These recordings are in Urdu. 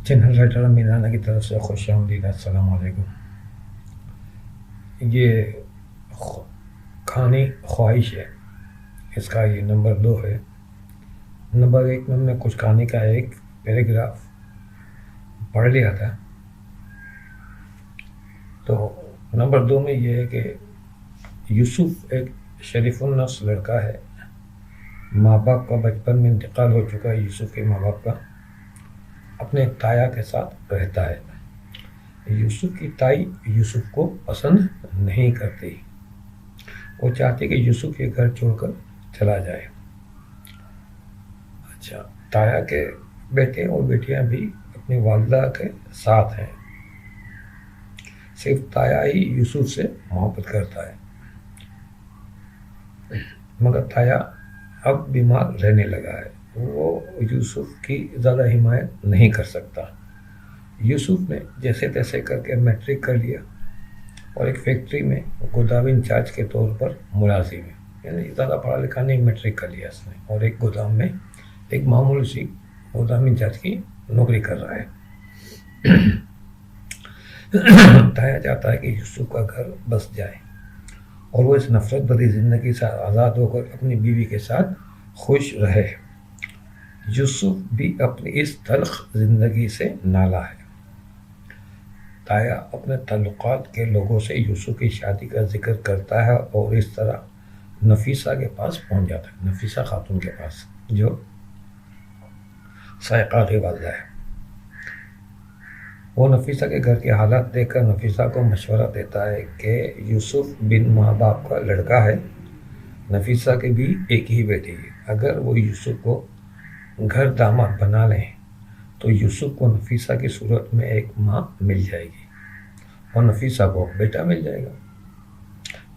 چینل رائٹر میرانہ کی طرف سے خوش آمدید، السلام علیکم۔ یہ کہانی خواہش ہے، اس کا یہ نمبر 2 ہے۔ نمبر 1 میں نے کچھ کہانی کا ایک پیراگراف پڑھ لیا تھا، تو نمبر 2 میں یہ ہے کہ یوسف ایک شریف النفس لڑکا ہے، ماں باپ کا بچپن میں انتقال ہو چکا ہے۔ یوسف کے ماں باپ کا اپنے تایا کے ساتھ رہتا ہے۔ یوسف کی تائی یوسف کو پسند نہیں کرتی، وہ چاہتی کہ یوسف یہ گھر چھوڑ کر چلا جائے۔ اچھا، تایا کے بیٹے اور بیٹیاں بھی اپنی والدہ کے ساتھ ہیں، صرف تایا ہی یوسف سے محبت کرتا ہے، مگر تایا اب بیمار رہنے لگا ہے، وہ یوسف کی زیادہ حمایت نہیں کر سکتا۔ یوسف نے جیسے تیسے کر کے میٹرک کر لیا اور ایک فیکٹری میں گودام انچارج کے طور پر ملازم ہے، یعنی زیادہ پڑھا لکھا نہیں، میٹرک کر لیا اس نے، اور ایک گودام میں ایک معمولی سی گودام انچارج کی نوکری کر رہا ہے۔ تایا چاہتا ہے کہ یوسف کا گھر بس جائے اور وہ اس نفرت بھری زندگی سے آزاد ہو کر اپنی بیوی کے ساتھ خوش رہے۔ یوسف بھی اپنی اس تلخ زندگی سے نالا ہے۔ تایا اپنے تعلقات کے لوگوں سے یوسف کی شادی کا ذکر کرتا ہے اور اس طرح نفیسہ کے پاس پہنچ جاتا ہے، نفیسہ خاتون کے پاس، جو سائقہ کی والدہ ہے۔ وہ نفیسہ کے گھر کے حالات دیکھ کر نفیسہ کو مشورہ دیتا ہے کہ یوسف بن ماں باپ کا لڑکا ہے، نفیسہ کی بھی ایک ہی بیٹی ہے، اگر وہ یوسف کو گھر داماد بنا لیں تو یوسف کو نفیسہ کی صورت میں ایک ماں مل جائے گی اور نفیسہ کو بیٹا مل جائے گا۔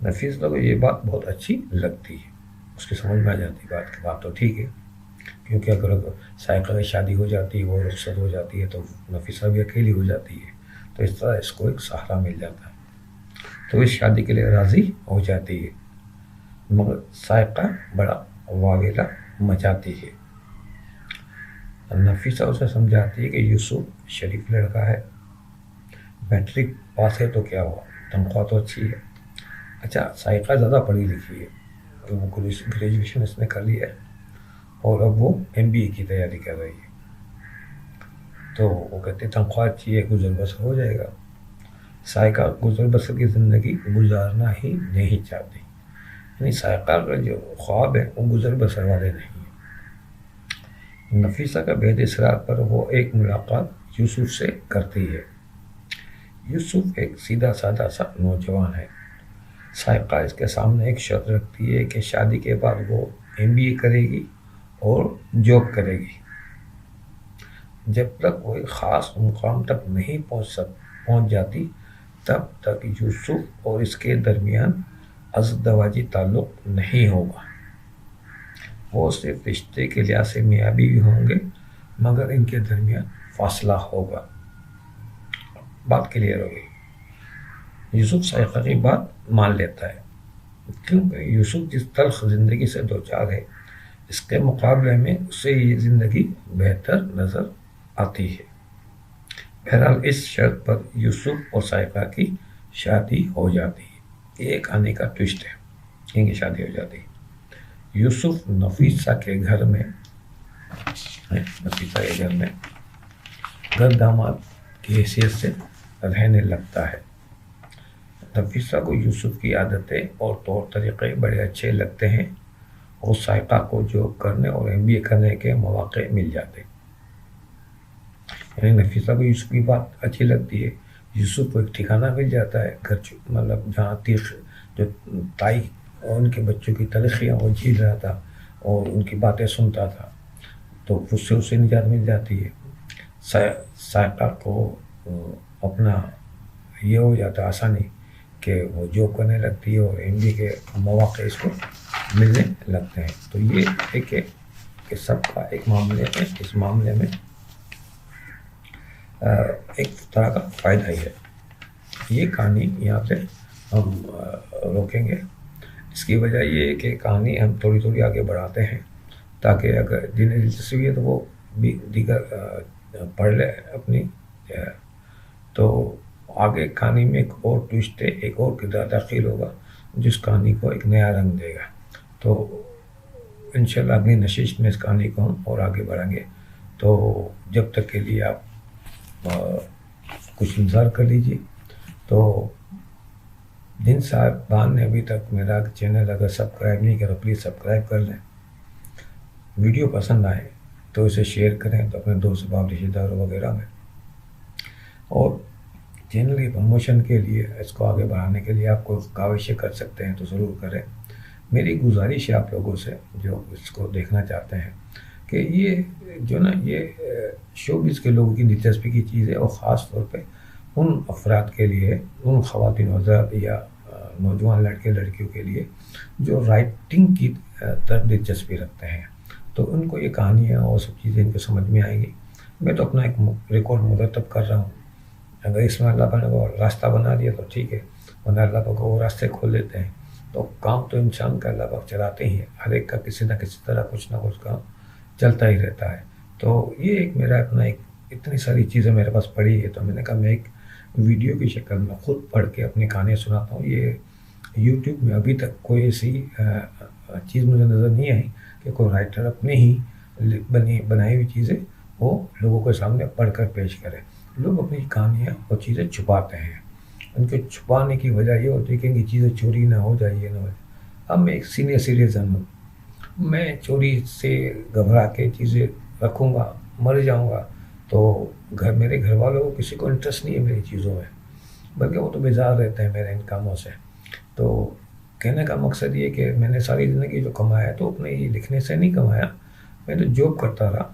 نفیسہ کو یہ بات بہت اچھی لگتی ہے، اس کی سمجھ میں آ جاتی بات تو ٹھیک ہے، کیونکہ اگر سائقہ کی شادی ہو جاتی ہے، وہ رخصت ہو جاتی ہے، تو نفیسہ بھی اکیلی ہو جاتی ہے، تو اس طرح اس کو ایک سہارا مل جاتا ہے، تو اس شادی کے لیے راضی ہو جاتی ہے، مگر سائقہ بڑا واویلا مچاتی ہے۔ نفیسہ اسے سمجھاتی ہے کہ یوسف شریف لڑکا ہے، میٹرک پاس ہے تو کیا ہوا، تنخواہ تو اچھی ہے۔ اچھا، سائقہ زیادہ پڑھی لکھی ہے، تو وہ گریجویشن اس نے کر لی ہے اور اب وہ MBA کی تیاری کر رہی ہے، تو وہ کہتے تنخواہ اچھی ہے، گزر بسر ہو جائے گا۔ سائقہ گزر بسر کی زندگی گزارنا ہی نہیں چاہتی، یعنی سائقہ کا جو خواب ہے وہ گزر بسر والے نہیں ہیں۔ نفیسہ کا بے اصرار پر وہ ایک ملاقات یوسف سے کرتی ہے۔ یوسف ایک سیدھا سادہ سا نوجوان ہے۔ سائقہ اس کے سامنے ایک شرط رکھتی ہے کہ شادی کے بعد وہ MBA کرے گی اور جاب کرے گی۔ جب تک وہ ایک خاص مقام تک نہیں پہنچ جاتی، تب تک یوسف اور اس کے درمیان ازدواجی تعلق نہیں ہوگا۔ وہ صرف رشتے کے لحاظ سے میاں بیوی ہوں گے، مگر ان کے درمیان فاصلہ ہوگا۔ بات کلیئر ہوگی۔ یوسف سائقہ کی بات مان لیتا ہے، کیونکہ یوسف جس تلخ زندگی سے دوچار ہے، اس کے مقابلے میں اسے یہ زندگی بہتر نظر آتی ہے۔ بہرحال اس شرط پر یوسف اور سائقہ کی شادی ہو جاتی ہے۔ یہ ایک آنے کا ٹوسٹ ہے، ان کی شادی ہو جاتی ہے۔ یوسف نفیسہ کے گھر میں گھر داماد کی حیثیت سے رہنے لگتا ہے۔ نفیسہ کو یوسف کی عادتیں اور طور طریقے بڑے اچھے لگتے ہیں، اور سائقہ کو جاب کرنے اور MBA کرنے کے مواقع مل جاتے ہیں۔ یعنی نفیسہ کو یوسف کی بات اچھی لگتی ہے، یوسف کو ایک ٹھکانہ مل جاتا ہے، گھر مطلب جہاں جو تائی اور ان کے بچوں کی تلخیاں وہ جھیل رہا تھا اور ان کی باتیں سنتا تھا، تو اس سے اسے نجات مل جاتی ہے۔ سائقہ کو اپنا یہ ہو جاتا ہے آسانی کہ وہ جاب کرنے لگتی ہے اور MBA کے مواقع اس کو ملنے لگتے ہیں۔ تو یہ ایک ہے کہ سب کا ایک معاملے میں، اس معاملے میں ایک طرح کا فائدہ ہی ہے۔ یہ کہانی یہاں پہ ہم روکیں گے۔ اس کی وجہ یہ ہے کہ کہانی ہم تھوڑی آگے بڑھاتے ہیں، تاکہ اگر جنہیں دلچسپی ہے تو وہ بھی دیگر پڑھ لے اپنی. تو آگے کہانی میں ایک اور ٹوسٹ ہے, ایک اور کردار داخل ہوگا جس کہانی کو ایک نیا رنگ دے گا. تو انشاءاللہ اگلی نشست میں اس کہانی کو ہم اور آگے بڑھیں گے. تو جب تک کے لیے آپ کچھ انتظار کر لیجیے. تو جن صاحبان نے ابھی تک میرا چینل اگر سبسکرائب نہیں کرو پلیز سبسکرائب کر لیں. ویڈیو پسند آئے تو اسے شیئر کریں تو اپنے دوست احباب رشتہ داروں وغیرہ میں. اور چینل کی پروموشن کے لیے, اس کو آگے بڑھانے کے لیے آپ کو کاوشیں کر سکتے ہیں تو ضرور کریں. میری گزارش ہے آپ لوگوں سے جو اس کو دیکھنا چاہتے ہیں کہ یہ جو نا یہ شوبز کے لوگوں کی دلچسپی کی چیز ہے, اور خاص طور پہ ان افراد کے لیے, ان خواتین حضرات یا نوجوان لڑکے لڑکیوں کے لیے جو رائٹنگ کی طرف دلچسپی رکھتے ہیں. تو ان کو یہ کہانیاں اور سب چیزیں ان کو سمجھ میں آئیں گی. میں تو اپنا ایک ریکارڈ مرتب کر رہا ہوں. اگر اس میں اللہ پاک نے وہ راستہ بنا دیا تو ٹھیک ہے, ورنہ اللہ پاک وہ راستے کھول دیتے ہیں. تو کام تو انسان کا اللہ پاک چلاتے ہی ہے, ہر ایک کا کسی نہ کسی طرح کچھ نہ کچھ کام چلتا ہی رہتا ہے. تو یہ ایک میرا اپنا ایک اتنی ساری چیزیں میرے پاس پڑھی ہے, تو میں نے کہا میں ایک ویڈیو کی شکل میں خود پڑھ کے اپنی کہانیاں سناتا ہوں. یہ یوٹیوب میں ابھی تک کوئی ایسی چیز مجھے نظر نہیں آئی کہ کوئی رائٹر اپنے ہی بنائی ہوئی چیزیں وہ لوگوں کے سامنے پڑھ کر پیش کرے. لوگ اپنی کہانیاں اور چیزیں چھپاتے ہیں. ان کے چھپانے کی وجہ یہ ہوتی ہے کہ ان کی چیزیں چوری نہ ہو جائے, نہ ہو جائے. اب میں ایک سینئر سٹیزن ہوں, میں چوری سے گھبرا کے چیزیں رکھوں گا, مر جاؤں گا تو میرے گھر والوں کو کسی کو انٹرسٹ نہیں ہے میری چیزوں میں, بلکہ وہ تو بیزار رہتے ہیں میرے ان کاموں سے. تو کہنے کا مقصد یہ کہ میں نے ساری زندگی جو کمایا تو اپنے ہی لکھنے سے نہیں کمایا, میں تو جاب کرتا رہا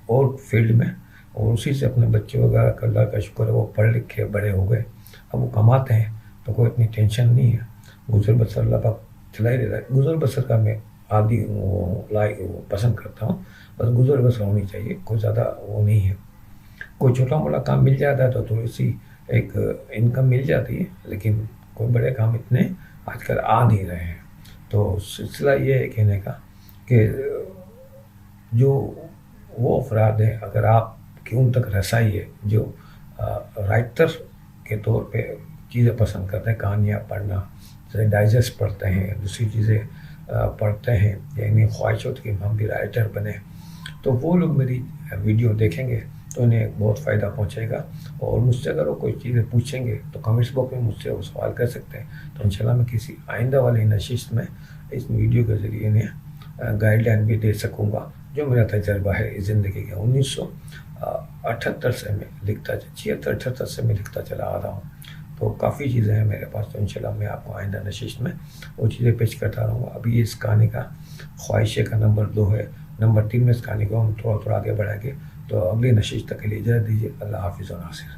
اور فیلڈ میں, اور اسی سے اپنے بچے وغیرہ کا اللہ کا شکر ہے وہ پڑھ لکھ کے بڑے ہو گئے. اب وہ کماتے ہیں تو کوئی اتنی ٹینشن نہیں ہے, گزر بسر اللہ پاک چلا ہی دیتا ہے. گزر بسر کا میں عادی وہ پسند کرتا ہوں, بس گزر بسر ہونی چاہیے, کوئی زیادہ وہ نہیں ہے. کوئی چھوٹا موٹا کام مل جاتا ہے تو تھوڑی سی ایک انکم مل جاتی ہے, لیکن کوئی بڑے کام اتنے آج کل آ نہیں رہے ہیں. تو سلسلہ یہ ہے کہنے کا کہ جو وہ افراد ہیں, اگر آپ کی ان تک رسائی ہے جو رائٹر کے طور پہ چیزیں پسند کرتے ہیں, کہانیاں پڑھنا, جیسے ڈائجسٹ پڑھتے ہیں, دوسری چیزیں پڑھتے ہیں, یعنی خواہش ہوتی کہ ہم بھی رائٹر بنیں, تو وہ لوگ میری ویڈیو دیکھیں گے تو انہیں بہت فائدہ پہنچے گا. اور مجھ سے اگر وہ کوئی چیزیں پوچھیں گے تو کمنٹس باکس میں مجھ سے وہ سوال کر سکتے ہیں. تو انشاءاللہ میں کسی آئندہ والی نشست میں اس ویڈیو کے ذریعے انہیں گائیڈ لائن بھی دے سکوں گا جو میرا تجربہ ہے اس زندگی کا. 1978 سے میں لکھتا 76-78 سے میں لکھتا چلا آ رہا ہوں, تو کافی چیزیں ہیں میرے پاس. تو انشاءاللہ میں آپ کو آئندہ نشست میں وہ چیزیں پیش کرتا رہوں گا. ابھی اس کہانی کا خواہشیں کا نمبر 2 ہے. نمبر 3 میں اس کہانی کو ہم تھوڑا تھوڑا آگے بڑھائیں گے. تو اگلی نشست تک کے لیے اجازت دیجیے. اللہ حافظ و ناصر.